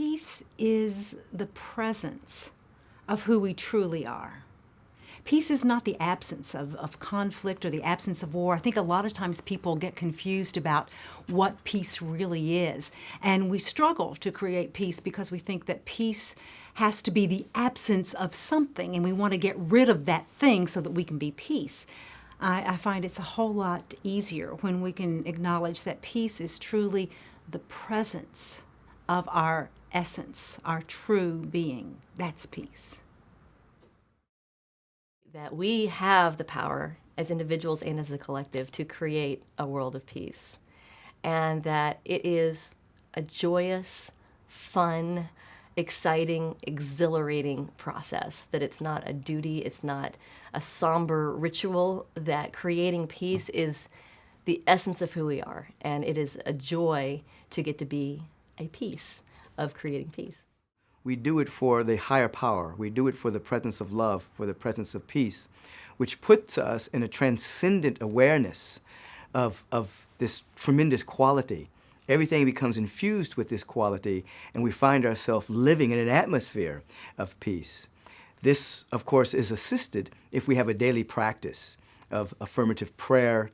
Peace is the presence of who we truly are. Peace is not the absence of conflict or the absence of war. I think a lot of times people get confused about what peace really is. And we struggle to create peace because we think that peace has to be the absence of something, and we want to get rid of that thing so that we can be peace. I find it's a whole lot easier when we can acknowledge that peace is truly the presence of our essence, our true being. That's peace. That we have the power as individuals and as a collective to create a world of peace. And that it is a joyous, fun, exciting, exhilarating process. That it's not a duty, it's not a somber ritual, that creating peace is the essence of who we are. And it is a joy to get to be a piece of creating peace. We do it for the higher power. We do it for the presence of love, for the presence of peace, which puts us in a transcendent awareness of this tremendous quality. Everything becomes infused with this quality, and we find ourselves living in an atmosphere of peace. This, of course, is assisted if we have a daily practice of affirmative prayer,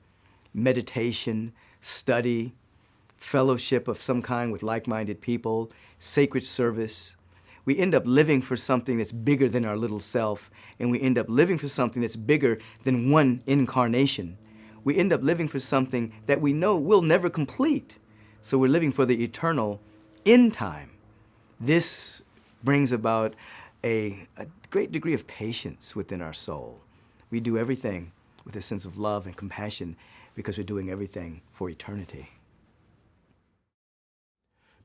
meditation, study, fellowship of some kind with like-minded people, sacred service. We end up living for something that's bigger than our little self, and we end up living for something that's bigger than one incarnation. We end up living for something that we know we'll never complete. So we're living for the eternal in time. This brings about a great degree of patience within our soul. We do everything with a sense of love and compassion because we're doing everything for eternity.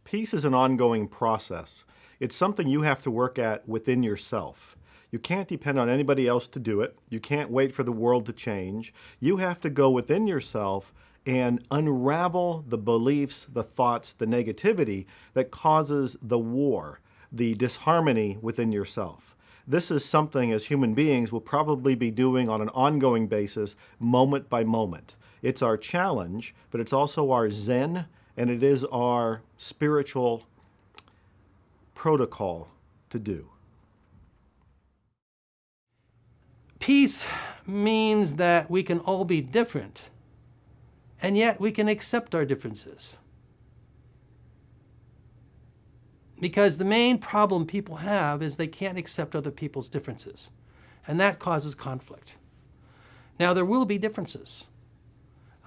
Peace is an ongoing process. It's something you have to work at within yourself. You can't depend on anybody else to do it. You can't wait for the world to change. You have to go within yourself and unravel the beliefs, the thoughts, the negativity that causes the war, the disharmony within yourself. This is something as human beings we'll probably be doing on an ongoing basis, moment by moment. It's our challenge, but it's also our zen, and it is our spiritual protocol to do. Peace means that we can all be different, and yet we can accept our differences. Because the main problem people have is they can't accept other people's differences, and that causes conflict. Now, there will be differences,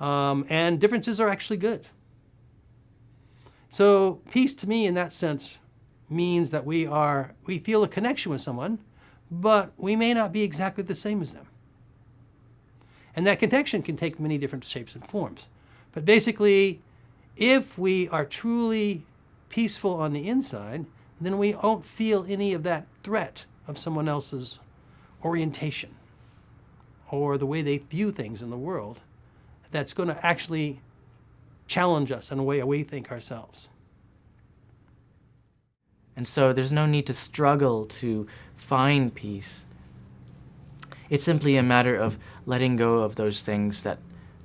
and differences are actually good. So peace to me in that sense means that we feel a connection with someone, but we may not be exactly the same as them. And that connection can take many different shapes and forms. But basically, if we are truly peaceful on the inside, then we won't feel any of that threat of someone else's orientation or the way they view things in the world that's going to actually challenge us in a way we think ourselves. And so there's no need to struggle to find peace. It's simply a matter of letting go of those things that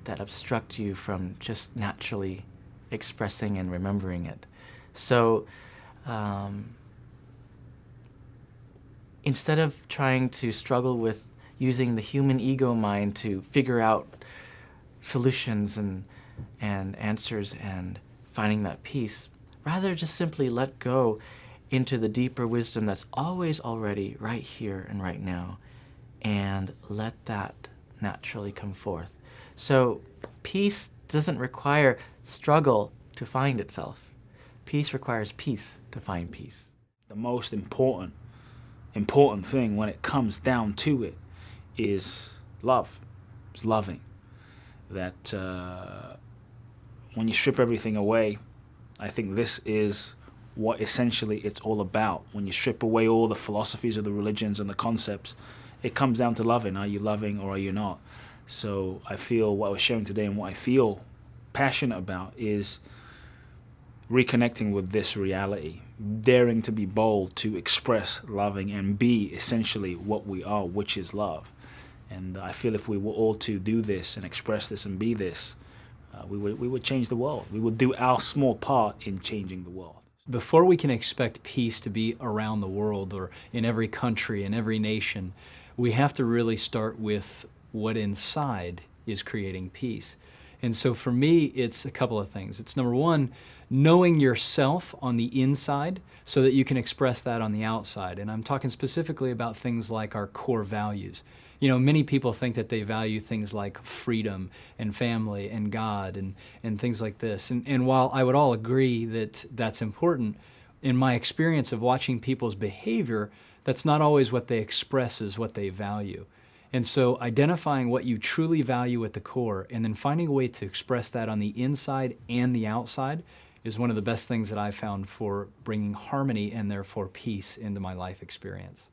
obstruct you from just naturally expressing and remembering it. So instead of trying to struggle with using the human ego mind to figure out solutions and answers and finding that peace, rather just simply let go into the deeper wisdom that's always already right here and right now, and let that naturally come forth. So peace doesn't require struggle to find itself. Peace requires peace to find peace. The most important thing when it comes down to it is love. It's loving. That when you strip everything away, I think this is what essentially it's all about. When you strip away all the philosophies of the religions and the concepts, it comes down to loving. Are you loving or are you not? So I feel what I was sharing today and what I feel passionate about is reconnecting with this reality, daring to be bold to express loving and be essentially what we are, which is love. And I feel if we were all to do this and express this and be this, we would change the world. We would do our small part in changing the world. before we can expect peace to be around the world or in every country, in every nation, we have to really start with what inside is creating peace. And so for me, it's a couple of things. It's number one, knowing yourself on the inside so that you can express that on the outside. And I'm talking specifically about things like our core values. You know, many people think that they value things like freedom and family and God and things like this. And while I would all agree that that's important, in my experience of watching people's behavior, that's not always what they express as what they value. And so identifying what you truly value at the core and then finding a way to express that on the inside and the outside is one of the best things that I've found for bringing harmony and therefore peace into my life experience.